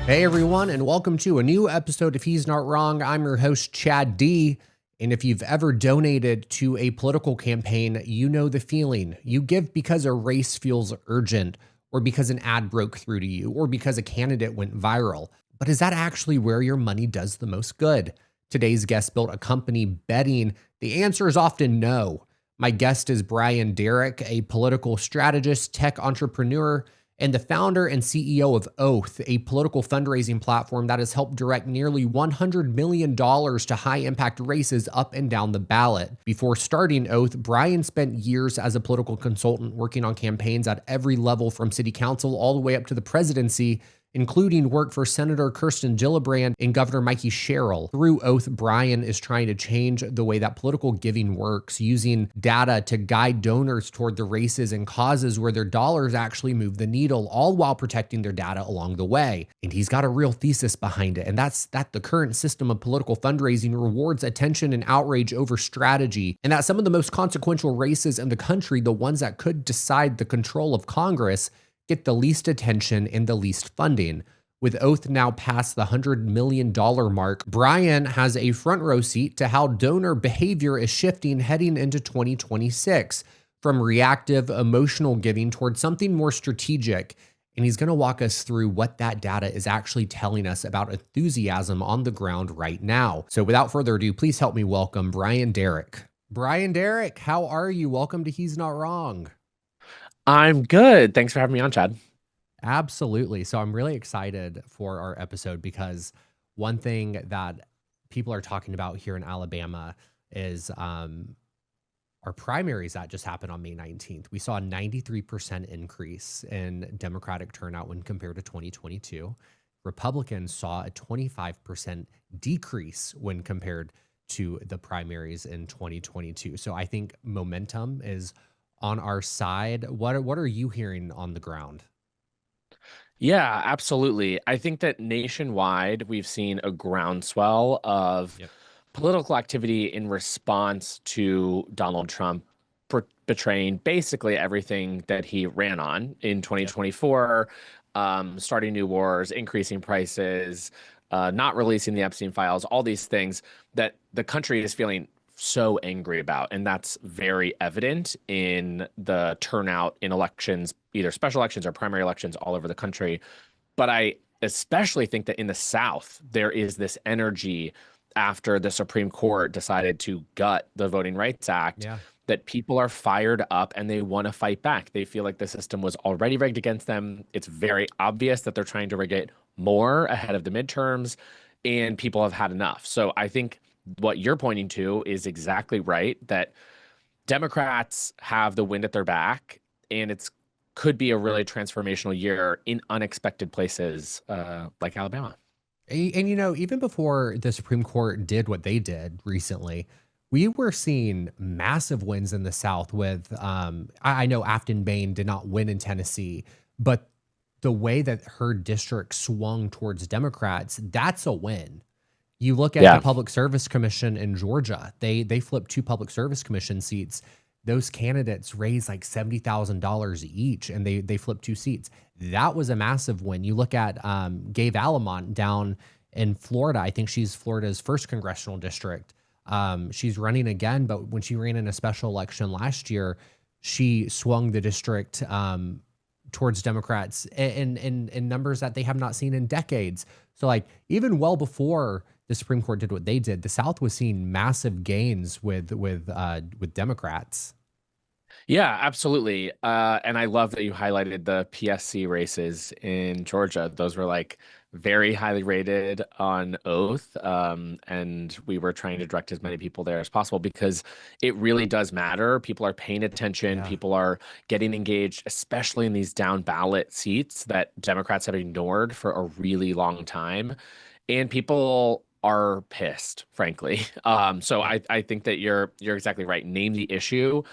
Hey everyone, and welcome to a new episode of He's Not Wrong. I'm your host, Chad D. And if you've ever donated to a political campaign, you know the feeling. You give because a race feels urgent, or because an ad broke through to you, or because a candidate went viral. But is that actually where your money does the most good? Today's guest built a company betting. The answer is often no. My guest is Brian Derrick, a political strategist, tech entrepreneur, and the founder and CEO of Oath, a political fundraising platform that has helped direct nearly $100 million to high-impact races up and down the ballot. Before starting Oath, Brian spent years as a political consultant working on campaigns at every level from city council all the way up to the presidency, including work for Senator Kirsten Gillibrand and Governor Mikie Sherrill. Through Oath, Brian is trying to change the way that political giving works, using data to guide donors toward the races and causes where their dollars actually move the needle, all while protecting their data along the way. And he's got a real thesis behind it, and that's that the current system of political fundraising rewards attention and outrage over strategy, and that some of the most consequential races in the country, the ones that could decide the control of Congress, get the least attention and the least funding. With Oath now past the $100 million mark, Brian has a front row seat to how donor behavior is shifting heading into 2026 from reactive, emotional giving towards something more strategic. And he's going to walk us through what that data is actually telling us about enthusiasm on the ground right now. So without further ado, please help me welcome Brian Derrick. Brian Derrick, how are you? Welcome to He's Not Wrong. I'm good. Thanks for having me on, Chad. Absolutely. So I'm really excited for our episode because one thing that people are talking about here in Alabama is our primaries that just happened on May 19th. We saw a 93% increase in Democratic turnout when compared to 2022. Republicans saw a 25% decrease when compared to the primaries in 2022. So I think momentum is on our side. What are you hearing on the ground? Yeah, absolutely. I think that nationwide, we've seen a groundswell of Yep. political activity in response to Donald Trump betraying basically everything that he ran on in Yep. 2024, starting new wars, increasing prices, not releasing the Epstein files, all these things that the country is feeling so angry about. And that's very evident in the turnout in elections, either special elections or primary elections all over the country. But I especially think that in the South, there is this energy after the Supreme Court decided to gut the Voting Rights Act, Yeah. that people are fired up and they want to fight back. They feel like the system was already rigged against them. It's very obvious that they're trying to rig it more ahead of the midterms, and people have had enough. So I think what you're pointing to is exactly right, that Democrats have the wind at their back, and it's could be a really transformational year in unexpected places like Alabama. And, even before the Supreme Court did what they did recently, we were seeing massive wins in the South with, I know Afton Bain did not win in Tennessee, but the way that her district swung towards Democrats, that's a win. You look at the Yeah. Public Service Commission in Georgia, they flipped two Public Service Commission seats. Those candidates raised like $70,000 each, and they flipped two seats. That was a massive win. You look at Gabe Alamont down in Florida. I think she's Florida's first congressional district. She's running again, but when she ran in a special election last year, she swung the district towards Democrats in numbers that they have not seen in decades. So like even well before the Supreme Court did what they did, the South was seeing massive gains with Democrats. Yeah, absolutely. And I love that you highlighted the PSC races in Georgia. Those were like very highly rated on Oath. And we were trying to direct as many people there as possible because it really does matter. People are paying attention, Yeah. people are getting engaged, especially in these down ballot seats that Democrats have ignored for a really long time. And people are pissed, frankly. So Yep. I think that you're exactly right. Name the issue.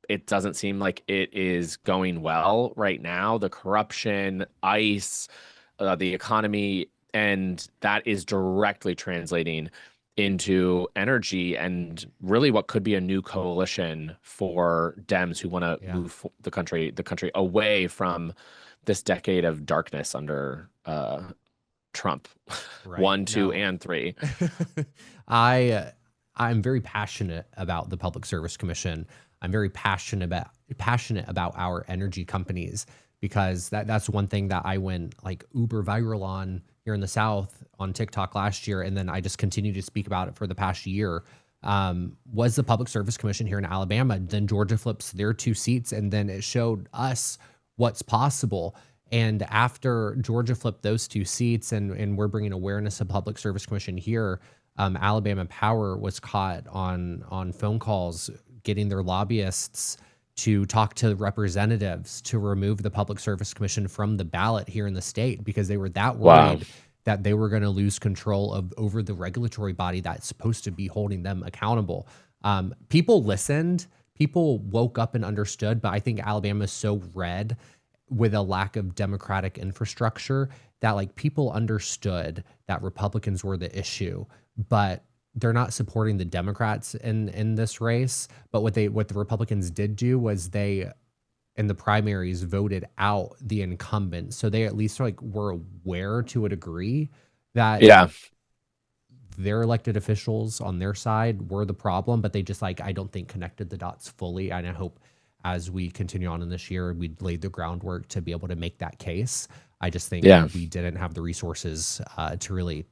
It doesn't seem like it is going well right now. The corruption, ICE, the economy, and that is directly translating into energy and really what could be a new coalition for Dems who want to Yeah. move the country away from this decade of darkness under Trump, Right. 1, 2, No. and 3. I'm very passionate about the Public Service Commission. I'm very passionate about our energy companies, because that's one thing that I went like uber viral on here in the South on TikTok last year, and then I just continue to speak about it for the past year. Was the Public Service Commission here in Alabama. Then Georgia flips their 2 seats, and then it showed us what's possible. And after Georgia flipped those 2 seats, and we're bringing awareness of Public Service Commission here, Alabama Power was caught on phone calls, getting their lobbyists to talk to representatives to remove the Public Service Commission from the ballot here in the state, because they were that Wow. worried that they were going to lose control over the regulatory body that's supposed to be holding them accountable. People listened, people woke up and understood, but I think Alabama is so red with a lack of democratic infrastructure that like people understood that Republicans were the issue, but they're not supporting the Democrats in this race. But what the Republicans did do was they, in the primaries, voted out the incumbent. So they at least like were aware to a degree that Yeah. their elected officials on their side were the problem, but they just like, I don't think connected the dots fully. And I hope as we continue on in this year, we laid the groundwork to be able to make that case. I just think we didn't have the resources to really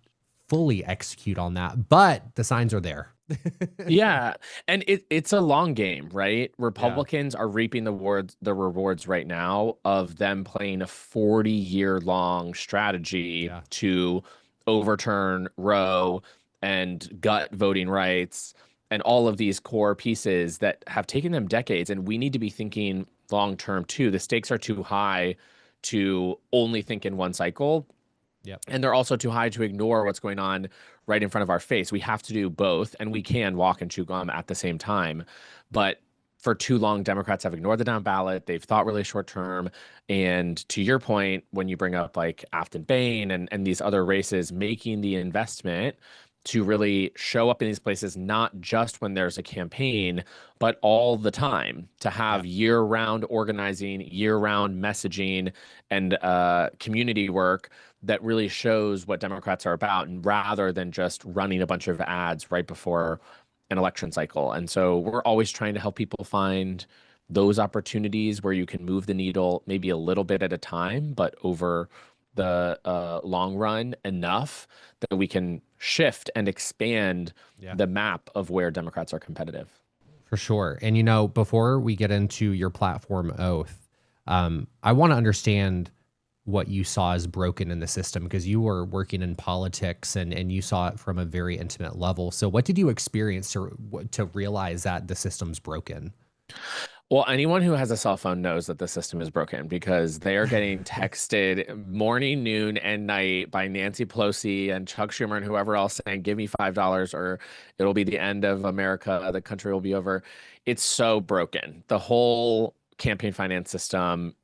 fully execute on that, but the signs are there. Yeah. And it's a long game, right? Republicans are reaping the rewards right now of them playing a 40-year-long strategy to overturn Roe and gut voting rights and all of these core pieces that have taken them decades. And we need to be thinking long term too. The stakes are too high to only think in one cycle. Yep. And they're also too high to ignore what's going on right in front of our face. We have to do both, and we can walk and chew gum at the same time. But for too long, Democrats have ignored the down ballot. They've thought really short term. And to your point, when you bring up like Afton Bain and these other races, making the investment to really show up in these places, not just when there's a campaign, but all the time, to have year-round organizing, year-round messaging, and community work that really shows what Democrats are about, and rather than just running a bunch of ads right before an election cycle. And so we're always trying to help people find those opportunities where you can move the needle maybe a little bit at a time, but over the long run enough that we can shift and expand the map of where Democrats are competitive. For sure. And, you know, before we get into your platform oath, I want to understand what you saw as broken in the system, because you were working in politics and you saw it from a very intimate level. So what did you experience to realize that the system's broken? Well, anyone who has a cell phone knows that the system is broken, because they are getting texted morning, noon, and night by Nancy Pelosi and Chuck Schumer and whoever else saying, give me $5 or it'll be the end of America. The country will be over. It's so broken. The whole campaign finance system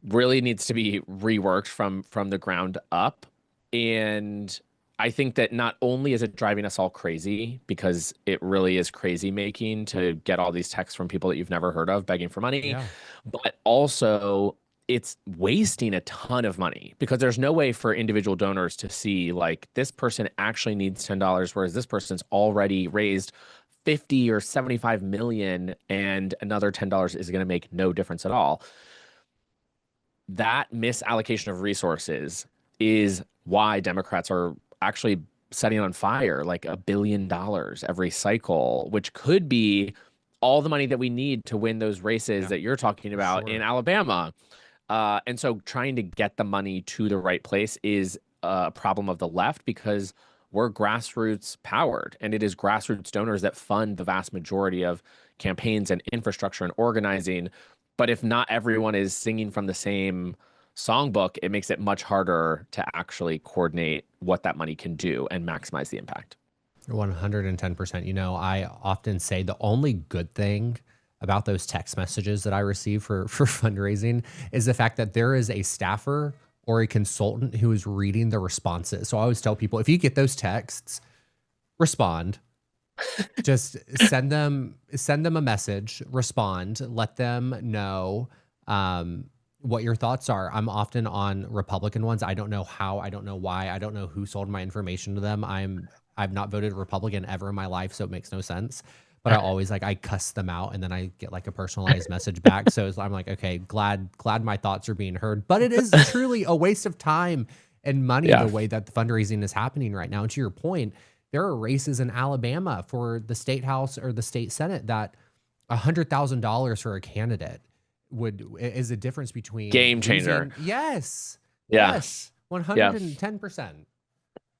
really needs to be reworked from the ground up. And I think that not only is it driving us all crazy, because it really is crazy making to get all these texts from people that you've never heard of begging for money, but also it's wasting a ton of money, because there's no way for individual donors to see like this person actually needs $10, whereas this person's already raised 50 or 75 million and another $10 is going to make no difference at all. That misallocation of resources is why Democrats are actually setting on fire like $1 billion every cycle, which could be all the money that we need to win those races that you're talking about in Alabama. And so trying to get the money to the right place is a problem of the left, because we're grassroots powered, and it is grassroots donors that fund the vast majority of campaigns and infrastructure and organizing. But if not everyone is singing from the same songbook, it makes it much harder to actually coordinate what that money can do and maximize the impact. 110%. You know, I often say the only good thing about those text messages that I receive for fundraising is the fact that there is a staffer or a consultant who is reading the responses. So I always tell people, if you get those texts, respond. Just send them a message, respond, let them know what your thoughts are. I'm often on Republican ones. I don't know how, I don't know why, I don't know who sold my information to them. I've not voted Republican ever in my life, so it makes no sense. But I always like I cuss them out, and then I get like a personalized message back. So I'm like, okay, glad my thoughts are being heard. But it is truly a waste of time and money the way that the fundraising is happening right now. And to your point, there are races in Alabama for the state house or the state senate that $100,000 for a candidate is a difference between game changer. Yes. Yeah. Yes. 110%.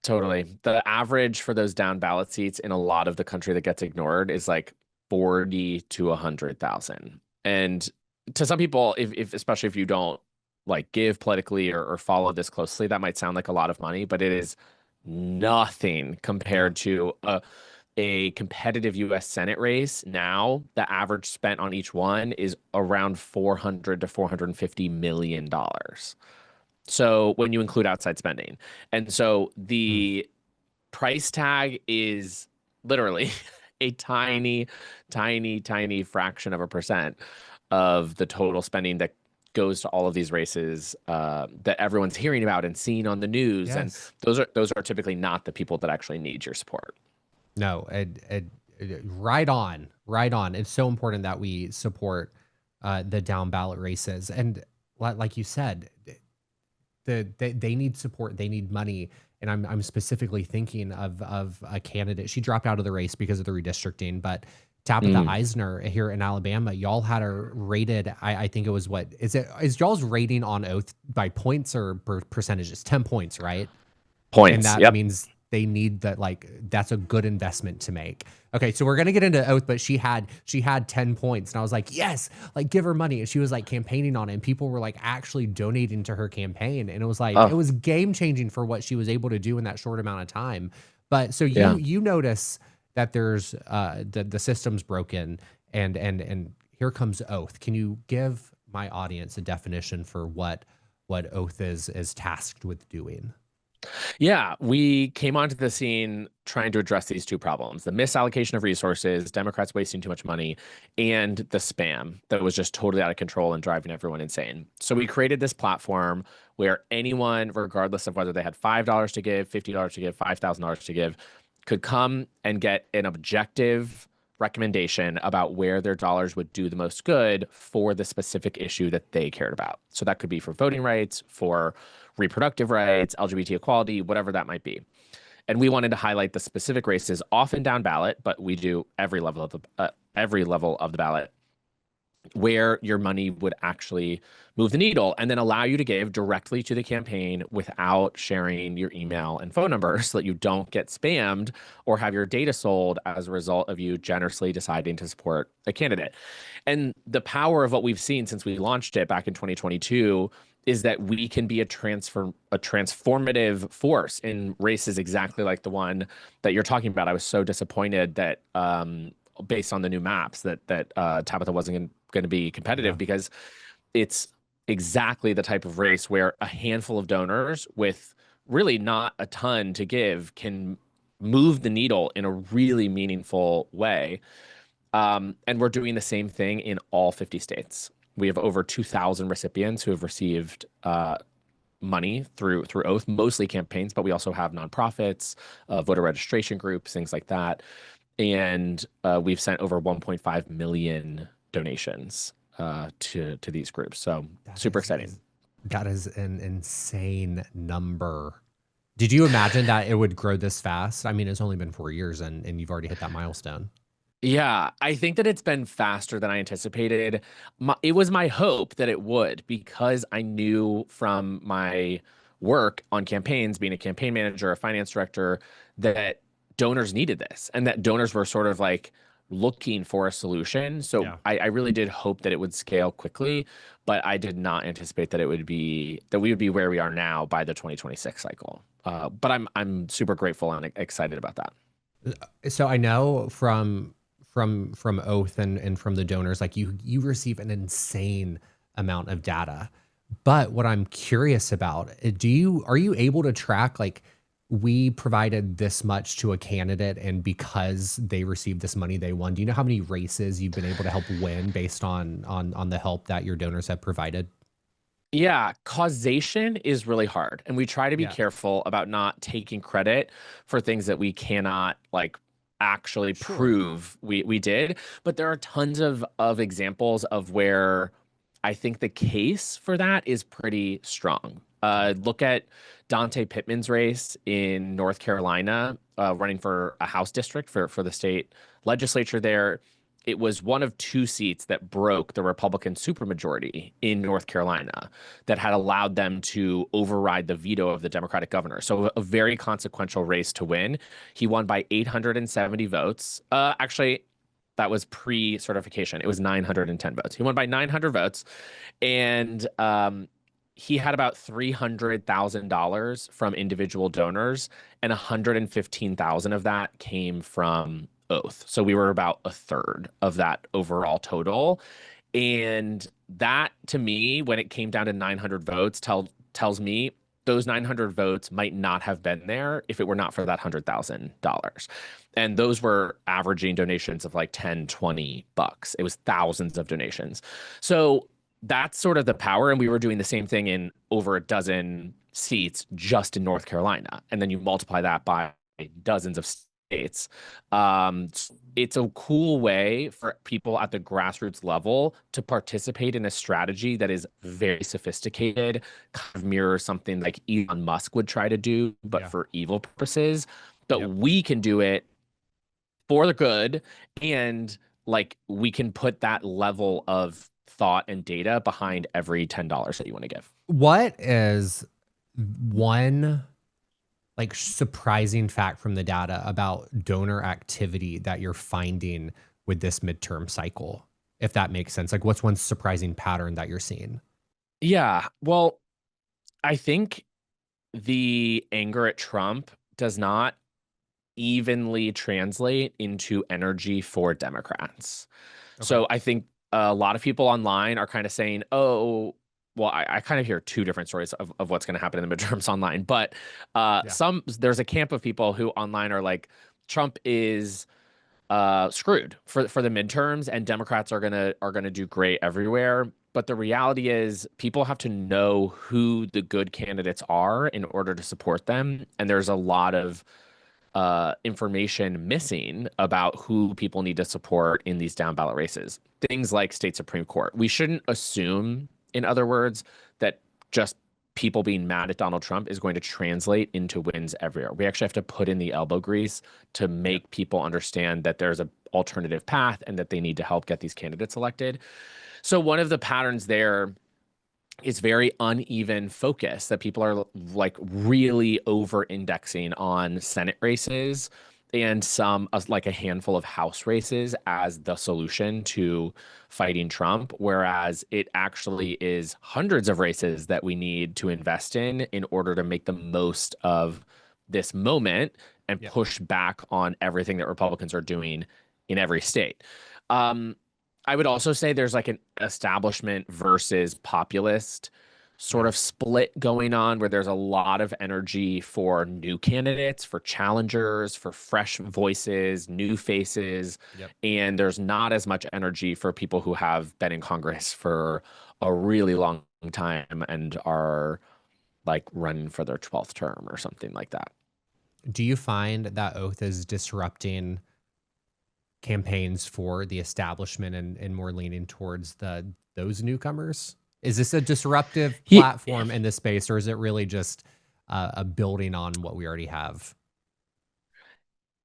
Totally. The average for those down ballot seats in a lot of the country that gets ignored is like 40 to 100,000. And to some people, if especially if you don't like give politically or follow this closely, that might sound like a lot of money, but it is nothing compared to a competitive U.S. Senate race. Now, the average spent on each one is around $400 to $450 million. So when you include outside spending. And so the price tag is literally a tiny, tiny, tiny fraction of a percent of the total spending that goes to all of these races that everyone's hearing about and seeing on the news. Yes. And those are typically not the people that actually need your support. No, right on, right on. It's so important that we support the down ballot races. And like you said, they need support, they need money. And I'm specifically thinking of a candidate. She dropped out of the race because of the redistricting, but Tabitha Eisner here in Alabama, y'all had her rated. I think it was is y'all's rating on Oath by points or percentages? 10 points, right? Points. And that means they need that, like, that's a good investment to make. Okay, so we're gonna get into Oath, but she had 10 points, and I was like, yes, like give her money. And she was like campaigning on it, and people were like actually donating to her campaign, and it was like it was game changing for what she was able to do in that short amount of time. But so you notice that there's the system's broken, and here comes Oath. Can you give my audience a definition for what Oath is tasked with doing? Yeah, we came onto the scene trying to address these two problems: the misallocation of resources, Democrats wasting too much money, and the spam that was just totally out of control and driving everyone insane. So we created this platform where anyone, regardless of whether they had $5 to give, $50 to give, $5,000 to give, could come and get an objective recommendation about where their dollars would do the most good for the specific issue that they cared about. So that could be for voting rights, for reproductive rights, LGBT equality, whatever that might be. And we wanted to highlight the specific races, often down ballot, but we do every level of the ballot, where your money would actually move the needle, and then allow you to give directly to the campaign without sharing your email and phone number, so that you don't get spammed or have your data sold as a result of you generously deciding to support a candidate. And the power of what we've seen since we launched it back in 2022 is that we can be a transformative force in races exactly like the one that you're talking about. I was so disappointed that based on the new maps that Tabitha wasn't going to be competitive, because it's exactly the type of race where a handful of donors with really not a ton to give can move the needle in a really meaningful way. And we're doing the same thing in all 50 states. We have over 2,000 recipients who have received money through Oath, mostly campaigns, but we also have nonprofits, voter registration groups, things like that. And we've sent over 1.5 million donations to these groups. So super exciting. That is an insane number. Did you imagine that it would grow this fast? I mean, it's only been 4 years and you've already hit that milestone. Yeah, I think that it's been faster than I anticipated. It was my hope that it would, because I knew from my work on campaigns, being a campaign manager, a finance director, that donors needed this, and that donors were sort of like looking for a solution. So I really did hope that it would scale quickly, but I did not anticipate that we would be where we are now by the 2026 cycle. But I'm super grateful and excited about that. So I know from Oath and from the donors, like you receive an insane amount of data. But what I'm curious about, are you able to track, like, we provided this much to a candidate, and because they received this money, they won? Do you know how many races you've been able to help win based on the help that your donors have provided? Yeah, causation is really hard. And we try to be Yeah, careful about not taking credit for things that we cannot like actually sure. prove we did. But there are tons of examples of where I think the case for that is pretty strong. Yeah. Look at Dante Pittman's race in North Carolina, running for a House district for the state legislature there. It was one of two seats that broke the Republican supermajority in North Carolina that had allowed them to override the veto of the Democratic governor. So a very consequential race to win. He won by 870 votes. Actually, that was pre-certification. It was 910 votes. He won by 900 votes, and he had about $300,000 from individual donors, and 115,000 of that came from Oath. So we were about a third of that overall total. And that to me, when it came down to 900 votes, tells me those 900 votes might not have been there if it were not for that $100,000. And those were averaging donations of like 10, $20. It was thousands of donations. So that's sort of the power. And we were doing the same thing in over a dozen seats just in North Carolina. And then you multiply that by dozens of states. It's a cool way for people at the grassroots level to participate in a strategy that is very sophisticated, kind of mirrors something like Elon Musk would try to do, but Yeah. for evil purposes. But Yep. we can do it for the good, and like we can put that level of thought and data behind every $10 that you want to give. What is one like surprising fact from the data about donor activity that you're finding with this midterm cycle, if that makes sense? Like, what's one surprising pattern that you're seeing? Yeah, well, I think the anger at Trump does not evenly translate into energy for Democrats. Okay. So I think a lot of people online are kind of saying, oh, well, I kind of hear two different stories of what's going to happen in the midterms online. But Yeah. there's a camp of people who online are like, Trump is screwed for the midterms, and Democrats are gonna do great everywhere. But the reality is, people have to know who the good candidates are in order to support them, and there's a lot of information missing about who people need to support in these down ballot races. Things like state Supreme Court. We shouldn't assume, in other words, that just people being mad at Donald Trump is going to translate into wins everywhere. We actually have to put in the elbow grease to Yep. make people understand that there's an alternative path and that they need to help get these candidates elected. So one of the patterns there is very uneven focus, that people are like really over indexing on Senate races and some like a handful of House races as the solution to fighting Trump, whereas it actually is hundreds of races that we need to invest in order to make the most of this moment and Yep. push back on everything that Republicans are doing in every state. Um, I would also say there's like an establishment versus populist sort Yeah. of split going on, where there's a lot of energy for new candidates, for challengers, for fresh voices, new faces, Yep. and there's not as much energy for people who have been in Congress for a really long time and are like running for their 12th term or something like that. Do you find that Oath is disrupting campaigns for the establishment and more leaning towards those newcomers? Is this a disruptive He, platform in this space, or is it really just a building on what we already have?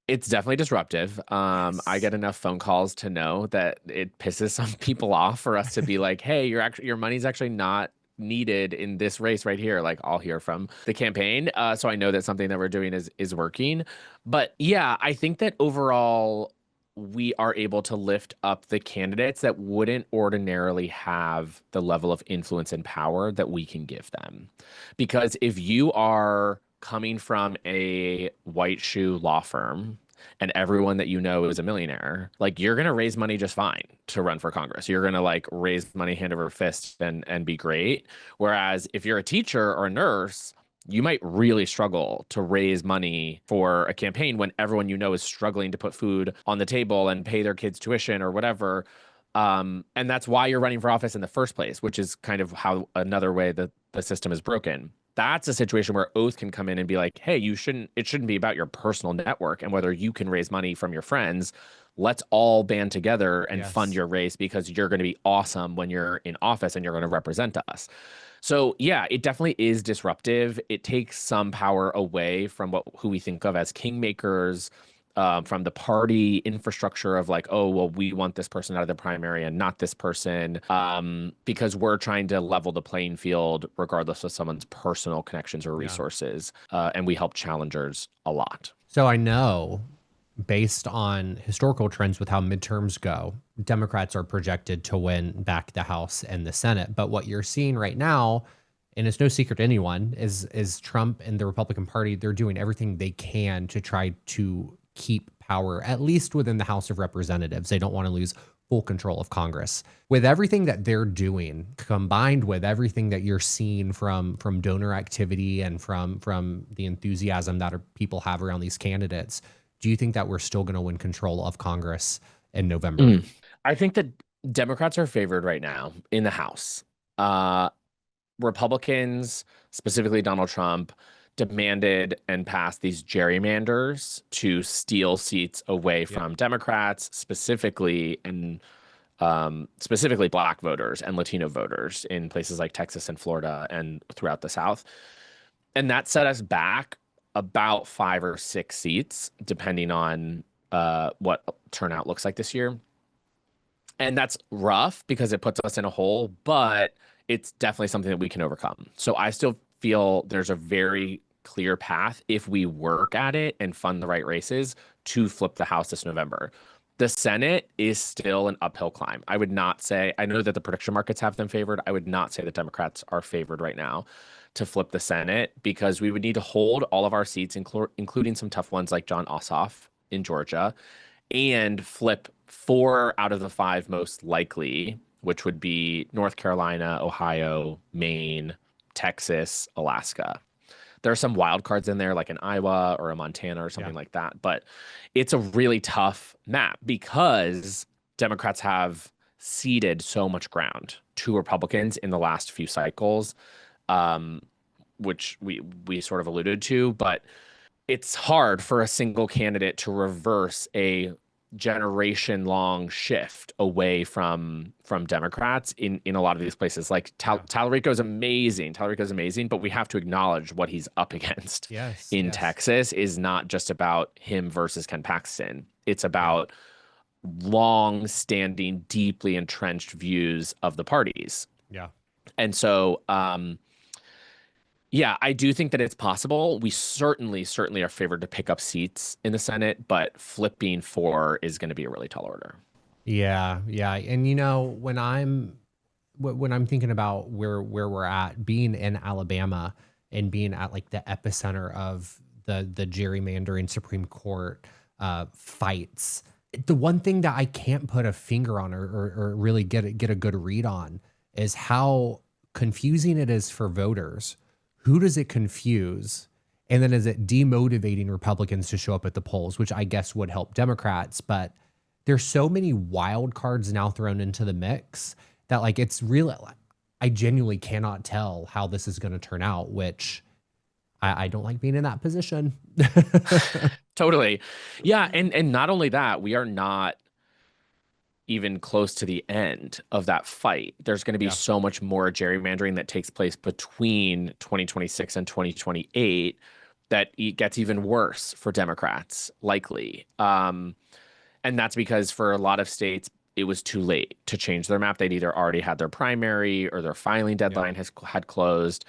It's definitely disruptive. I Yes. get enough phone calls to know that it pisses some people off for us to be like, "Hey, your money's actually not needed in this race right here." Like, I'll hear from the campaign, so I know that something that we're doing is working. But yeah, I think that overall we are able to lift up the candidates that wouldn't ordinarily have the level of influence and power that we can give them. Because if you are coming from a white shoe law firm and everyone that you know is a millionaire, like you're gonna raise money just fine to run for Congress. You're gonna like raise money hand over fist and be great. Whereas if you're a teacher or a nurse, you might really struggle to raise money for a campaign when everyone you know is struggling to put food on the table and pay their kids tuition or whatever. And that's why you're running for office in the first place, which is kind of how another way that the system is broken. That's a situation where oath can come in and be like, hey, it shouldn't be about your personal network and whether you can raise money from your friends. Let's all band together and fund Yes. your race because you're going to be awesome when you're in office and you're going to represent us. So yeah, it definitely is disruptive. It takes some power away from who we think of as kingmakers, from the party infrastructure of like, oh, well, we want this person out of the primary and not this person, because we're trying to level the playing field regardless of someone's personal connections or resources. And we help challengers a lot. So I know, based on historical trends with how midterms go, Democrats are projected to win back the House and the Senate. But what you're seeing right now, and it's no secret to anyone, is Trump and the Republican Party, they're doing everything they can to try to keep power, at least within the House of Representatives. They don't want to lose full control of Congress. With everything that they're doing, combined with everything that you're seeing from donor activity and from the enthusiasm that people have around these candidates, do you think that we're still going to win control of Congress in November? I think that Democrats are favored right now in the House. Republicans, specifically Donald Trump, demanded and passed these gerrymanders to steal seats away from Democrats, specifically Black voters and Latino voters in places like Texas and Florida and throughout the South. And that set us back about 5 or 6 seats, depending on what turnout looks like this year. And that's rough because it puts us in a hole, but it's definitely something that we can overcome. So I still feel there's a very clear path if we work at it and fund the right races to flip the House this November. The Senate is still an uphill climb. I would not say, I know that the prediction markets have them favored. I would not say that Democrats are favored right now to flip the Senate because we would need to hold all of our seats, including some tough ones like John Ossoff in Georgia, and flip 4 out of the 5 most likely, which would be North Carolina, Ohio, Maine, Texas, Alaska. There are some wild cards in there, like in Iowa or a Montana or something like that. But it's a really tough map because Democrats have ceded so much ground to Republicans in the last few cycles, which we sort of alluded to. But it's hard for a single candidate to reverse a generation-long shift away from Democrats in a lot of these places. Like Tallarico's amazing. Tallarico's amazing, but we have to acknowledge what he's up against in Texas is not just about him versus Ken Paxton. It's about long-standing, deeply entrenched views of the parties. Yeah. And so yeah, I do think that it's possible. We certainly are favored to pick up seats in the Senate, but flipping 4 is going to be a really tall order. Yeah, yeah. And you know, when I'm thinking about where we're at, being in Alabama and being at like the epicenter of the gerrymandering Supreme Court fights, the one thing that I can't put a finger on or really get a good read on is how confusing it is for voters. Who does it confuse? And then is it demotivating Republicans to show up at the polls, which I guess would help Democrats. But there's so many wild cards now thrown into the mix that like it's really, I genuinely cannot tell how this is going to turn out, which I don't like being in that position. Totally. Yeah. And not only that, we are not even close to the end of that fight. There's going to be so much more gerrymandering that takes place between 2026 and 2028 that it gets even worse for Democrats, likely. And that's because for a lot of states, it was too late to change their map. They'd either already had their primary or their filing deadline had closed.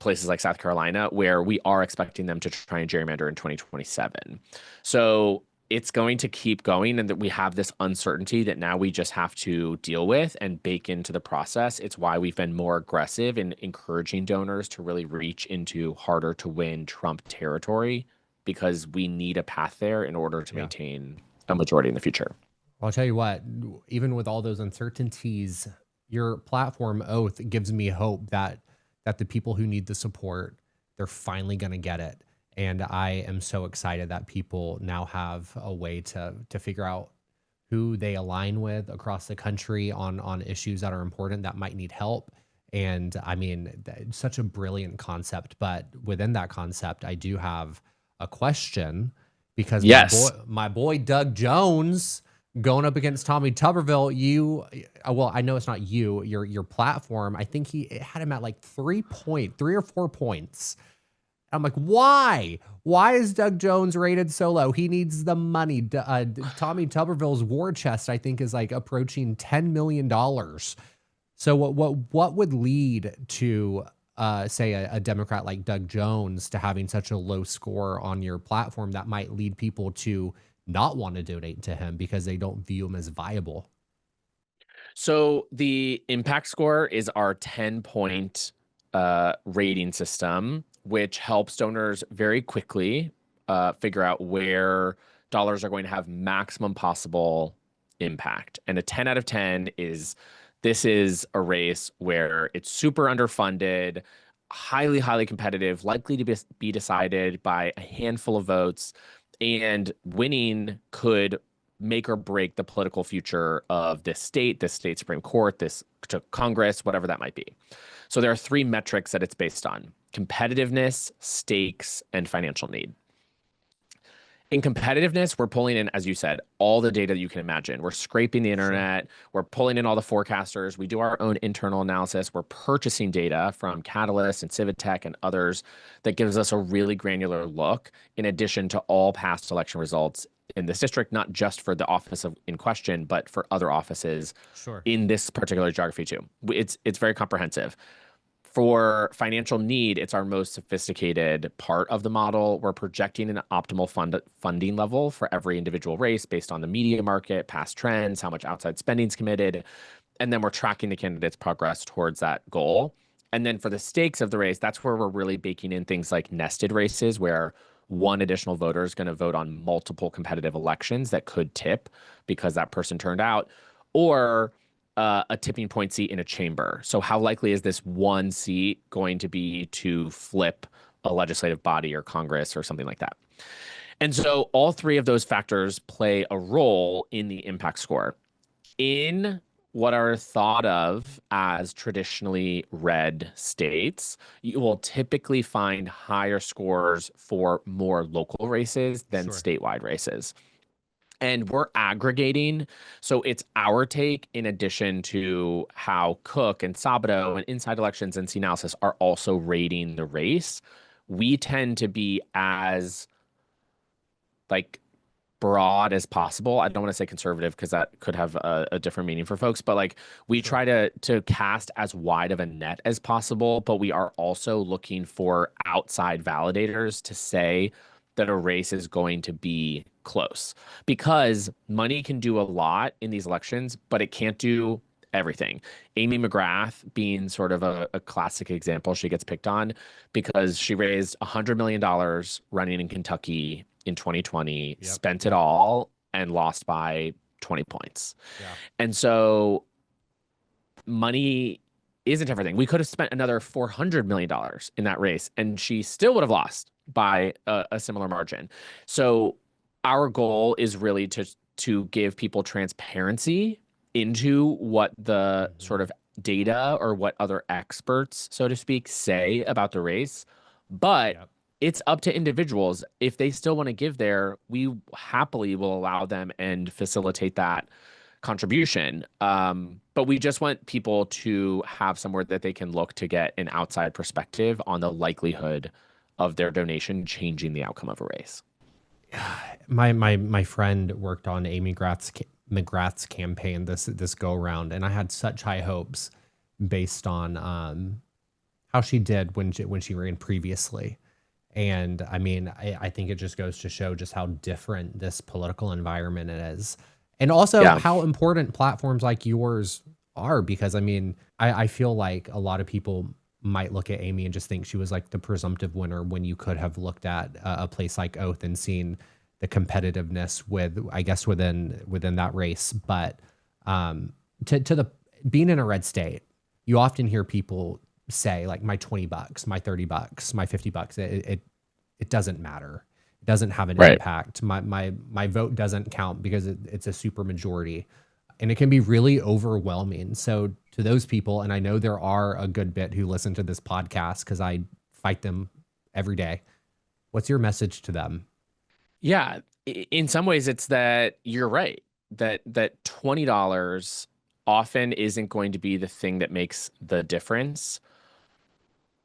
Places like South Carolina, where we are expecting them to try and gerrymander in 2027. So it's going to keep going, and that we have this uncertainty that now we just have to deal with and bake into the process. It's why we've been more aggressive in encouraging donors to really reach into harder to win Trump territory, because we need a path there in order to maintain a majority in the future. Well, I'll tell you what, even with all those uncertainties, your platform oath gives me hope that the people who need the support, they're finally going to get it. And I am so excited that people now have a way to figure out who they align with across the country on issues that are important that might need help. And I mean, it's such a brilliant concept. But within that concept, I do have a question because Yes. my boy Doug Jones going up against Tommy Tuberville, well, I know it's not your platform. I think it had him at like 3 or 4 points. I'm like, why? Why is Doug Jones rated so low? He needs the money. Tommy Tuberville's war chest, I think, is like approaching $10 million. So what would lead to say a Democrat like Doug Jones to having such a low score on your platform that might lead people to not want to donate to him because they don't view him as viable? So the impact score is our 10-point rating system, which helps donors very quickly figure out where dollars are going to have maximum possible impact. And a 10 out of 10 this is a race where it's super underfunded, highly, highly competitive, likely to be decided by a handful of votes, and winning could make or break the political future of this state Supreme Court, this to Congress, whatever that might be. So there are 3 metrics that it's based on: competitiveness, stakes, and financial need. In competitiveness, we're pulling in, as you said, all the data that you can imagine. We're scraping the internet. Sure. We're pulling in all the forecasters. We do our own internal analysis. We're purchasing data from Catalyst and Civitech and others that gives us a really granular look, in addition to all past election results in this district, not just for the office in question, but for other offices in this particular geography too. It's very comprehensive. For financial need, it's our most sophisticated part of the model. We're projecting an optimal funding level for every individual race based on the media market, past trends, how much outside spending is committed, and then we're tracking the candidate's progress towards that goal. And then for the stakes of the race, that's where we're really baking in things like nested races, where one additional voter is going to vote on multiple competitive elections that could tip because that person turned out, or a tipping point seat in a chamber. So how likely is this one seat going to be to flip a legislative body or Congress or something like that? And so all 3 of those factors play a role in the impact score. In what are thought of as traditionally red states, you will typically find higher scores for more local races than statewide races. And we're aggregating. So it's our take, in addition to how Cook and Sabato and Inside Elections and C-Analysis are also rating the race. We tend to be as broad as possible. I don't want to say conservative because that could have a different meaning for folks, but we try to cast as wide of a net as possible, but we are also looking for outside validators to say that a race is going to be close, because money can do a lot in these elections, but it can't do everything. Amy McGrath being sort of a classic example, she gets picked on because she raised $100 million running in Kentucky in 2020, spent it all, and lost by 20 points. Yeah. And so money isn't everything. We could have spent another $400 million in that race, and she still would have lost by a similar margin. So our goal is really to give people transparency into what the sort of data or what other experts, so to speak, say about the race. But it's up to individuals. If they still want to give there, we happily will allow them and facilitate that contribution. But we just want people to have somewhere that they can look to get an outside perspective on the likelihood of their donation changing the outcome of a race. My friend worked on Amy McGrath's campaign this go around, and I had such high hopes based on how she did when she ran previously. And I mean, I think it just goes to show just how different this political environment is. And also how important platforms like yours are, because I mean, I feel like a lot of people might look at Amy and just think she was like the presumptive winner, when you could have looked at a place like Oath and seen the competitiveness within that race. But being in a red state, you often hear people say like, my $20, my $30, my $50, it doesn't matter. doesn't have an Right. impact. My vote doesn't count because it's a super majority, and it can be really overwhelming. So to those people, and I know there are a good bit who listen to this podcast because I fight them every day. What's your message to them? Yeah, in some ways it's that you're right. That $20 often isn't going to be the thing that makes the difference.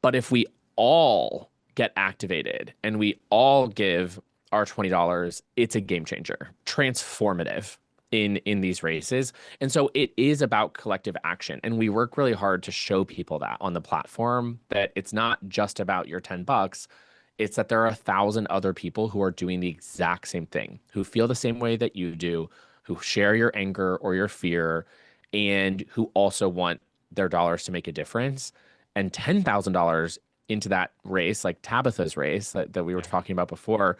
But if we all get activated and we all give our $20, it's a game changer, transformative in these races. And so it is about collective action. And we work really hard to show people that on the platform, that it's not just about your $10. It's that there are 1,000 other people who are doing the exact same thing, who feel the same way that you do, who share your anger or your fear, and who also want their dollars to make a difference. And $10,000 into that race, like Tabitha's race that we were talking about before,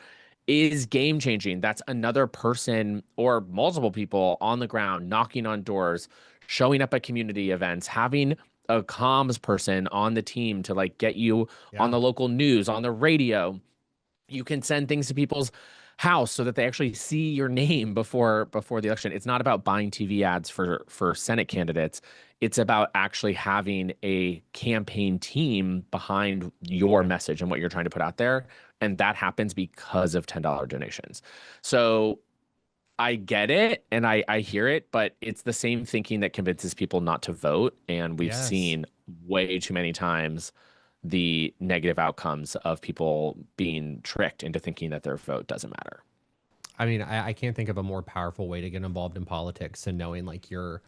is game changing. That's another person or multiple people on the ground knocking on doors, showing up at community events, having a comms person on the team to like get you on Yeah. the local news, on the radio. You can send things to people's house so that they actually see your name before the election. It's not about buying TV ads for Senate candidates. It's about actually having a campaign team behind your message and what you're trying to put out there. And that happens because of $10 donations. So I get it and I hear it, but it's the same thinking that convinces people not to vote. And we've Yes. seen way too many times the negative outcomes of people being tricked into thinking that their vote doesn't matter. I mean, I can't think of a more powerful way to get involved in politics and knowing like your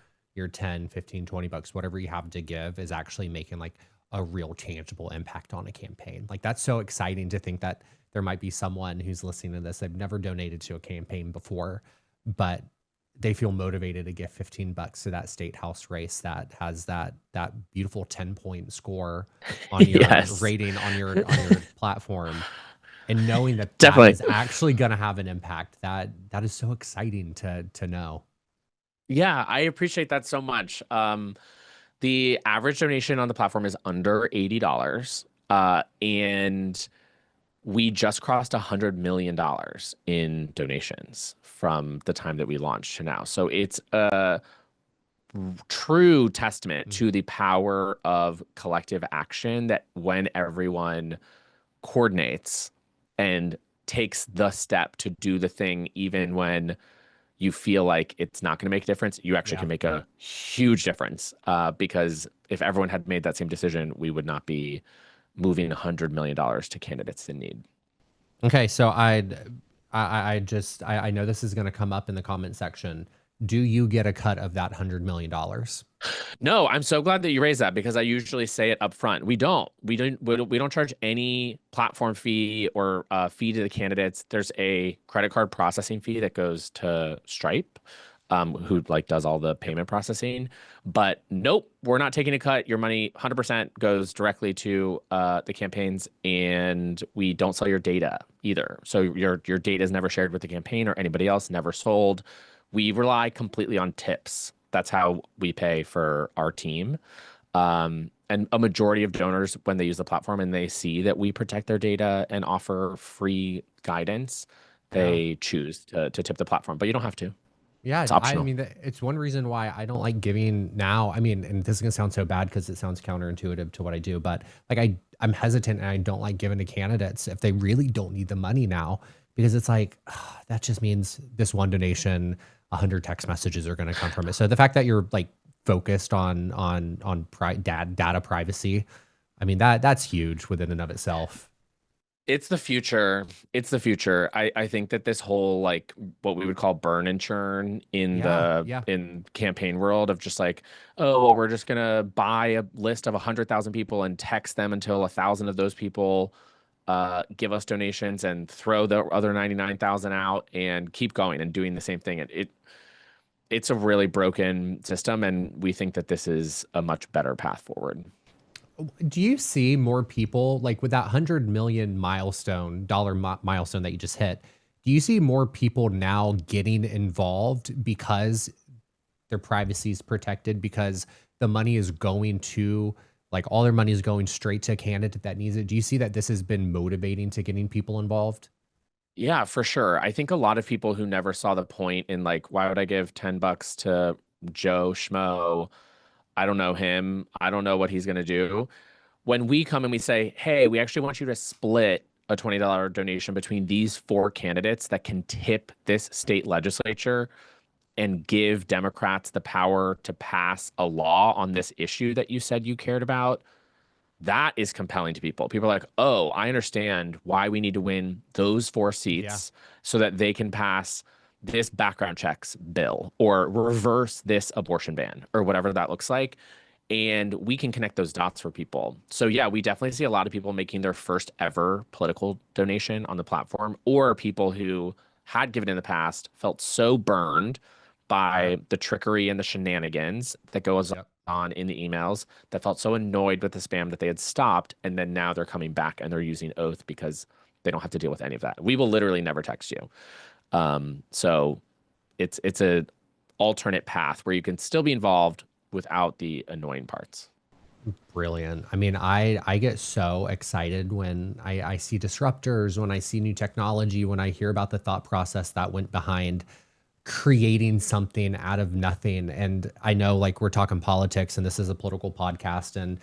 10, 15, 20 bucks, whatever you have to give is actually making like a real tangible impact on a campaign. Like that's so exciting to think that there might be someone who's listening to this. They've never donated to a campaign before, but they feel motivated to give 15 bucks to that state house race that has that beautiful 10-point score on your Yes, rating on your platform, and knowing that that definitely. is actually going to have an impact, that is so exciting to know. Yeah, I appreciate that so much. The average donation on the platform is under $80. And we just crossed $100 million in donations from the time that we launched to now. So it's a true testament Mm. to the power of collective action, that when everyone coordinates and takes the step to do the thing, even when you feel like it's not going to make a difference, you actually Yeah. can make a huge difference. Because if everyone had made that same decision, we would not be moving $100 million to candidates in need. Okay, so I know this is going to come up in the comment section. Do you get a cut of that $100 million? No, I'm so glad that you raised that, because I usually say it up front. We don't. We don't charge any platform fee or fee to the candidates. There's a credit card processing fee that goes to Stripe, who like does all the payment processing. But nope, we're not taking a cut. Your money 100% goes directly to the campaigns, and we don't sell your data either. So your data is never shared with the campaign or anybody else, never sold. We rely completely on tips. That's how we pay for our team. And a majority of donors, when they use the platform and they see that we protect their data and offer free guidance, Yeah. they choose to tip the platform. But you don't have to. Yeah, It's I optional. mean, it's one reason why I don't like giving now. I mean, and this is gonna sound so bad because it sounds counterintuitive to what I do, but like I'm hesitant and I don't like giving to candidates if they really don't need the money now, because it's like that just means this one donation, 100 text messages are gonna come from it. So the fact that you're like focused on data privacy, I mean that's huge within and of itself. It's the future. It's the future. I think that this whole like what we would call burn and churn in Yeah, the yeah. in campaign world of just like, oh, well, we're just gonna buy a list of 100,000 people and text them until 1,000 of those people give us donations, and throw the other 99,000 out and keep going and doing the same thing. It's a really broken system, and we think that this is a much better path forward. Do you see more people like with that 100 million milestone that you just hit? Do you see more people now getting involved because their privacy is protected, because the money is going to like all their money is going straight to a candidate that needs it? Do you see that this has been motivating to getting people involved? Yeah, for sure. I think a lot of people who never saw the point in like, why would I give $10 to Joe Schmo? I don't know him. I don't know what he's going to do. When we come and we say, hey, we actually want you to split a $20 donation between these four candidates that can tip this state legislature and give Democrats the power to pass a law on this issue that you said you cared about, that is compelling to people. People are like, oh, I understand why we need to win those four Yeah. seats so that they can pass this background checks bill or reverse this abortion ban or whatever that looks like. And we can connect those dots for people. So yeah, we definitely see a lot of people making their first ever political donation on the platform, or people who had given in the past felt so burned by Yep. the trickery and the shenanigans that goes Yep. on in the emails, that felt so annoyed with the spam that they had stopped, and then now they're coming back and they're using Oath because they don't have to deal with any of that. We will literally never text you. So it's a alternate path where you can still be involved without the annoying parts. Brilliant. I mean, I get so excited when I see disruptors, when I see new technology, when I hear about the thought process that went behind creating something out of nothing. And I know like we're talking politics and this is a political podcast, and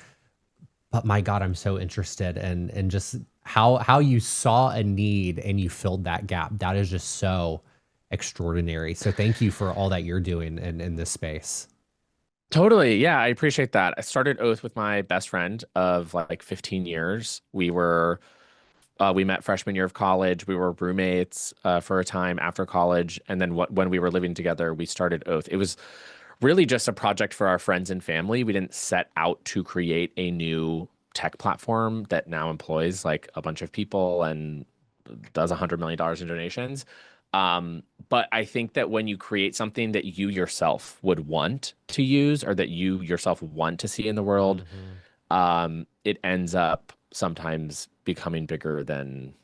but my God, I'm so interested in just how you saw a need and you filled that gap. That is just so extraordinary. So thank you for all that you're doing in this space. Totally. Yeah, I appreciate that. I started Oath with my best friend of like 15 years. We met freshman year of college. We were roommates for a time after college. And then when we were living together, we started Oath. It was really just a project for our friends and family. We didn't set out to create a new tech platform that now employs like a bunch of people and does $100 million in donations. But I think that when you create something that you yourself would want to use or that you yourself want to see in the world, Mhm. it ends up sometimes becoming bigger than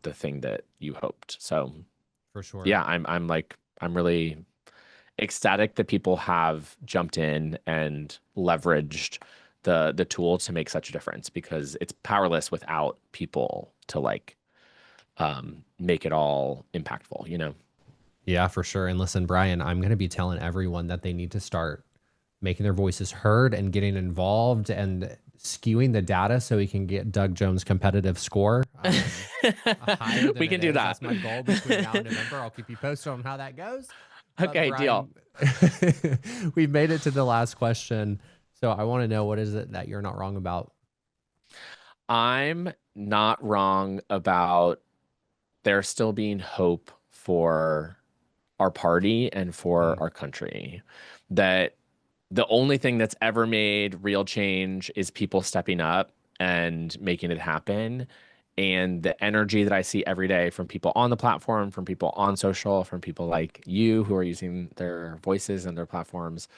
the thing that you hoped. So For sure. yeah, I'm really ecstatic that people have jumped in and leveraged the tool to make such a difference, because it's powerless without people to like make it all impactful, you know? Yeah, for sure. And listen, Brian, I'm going to be telling everyone that they need to start making their voices heard and getting involved and skewing the data so we can get Doug Jones' competitive score higher than We it can do is. that. That's my goal between now and November. I'll keep you posted on how that goes. But Okay, deal. Brian, we've made it to the last question. So I want to know, what is it that you're not wrong about? I'm not wrong about there still being hope for our party and for Mm, our country. That the only thing that's ever made real change is people stepping up and making it happen. And the energy that I see every day from people on the platform, from people on social, from people like you who are using their voices and their platforms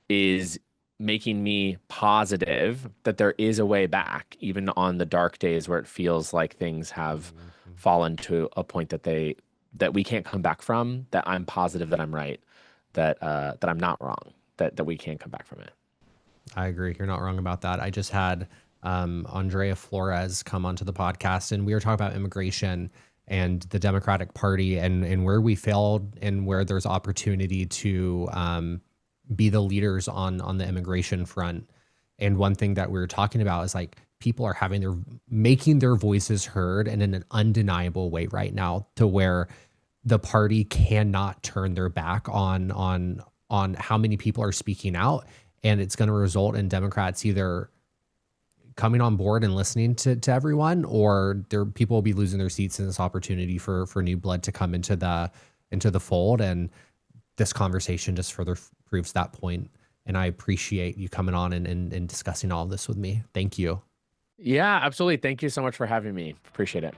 is making me positive that there is a way back, even on the dark days where it feels like things have mhm. fallen to a point that we can't come back from. That I'm positive that I'm right, that I'm not wrong, that we can come back from it. I agree. You're not wrong about that. I just had Andrea Flores come onto the podcast, and we were talking about immigration and the Democratic Party and where we failed and where there's opportunity to be the leaders on the immigration front. And one thing that we were talking about is like people are making their voices heard and in an undeniable way right now, to where the party cannot turn their back on how many people are speaking out, and it's going to result in Democrats either coming on board and listening to everyone, or their people will be losing their seats in this opportunity for new blood to come into the fold. And this conversation just further proves that point. And I appreciate you coming on and discussing all of this with me. Thank you. Yeah, absolutely. Thank you so much for having me. Appreciate it.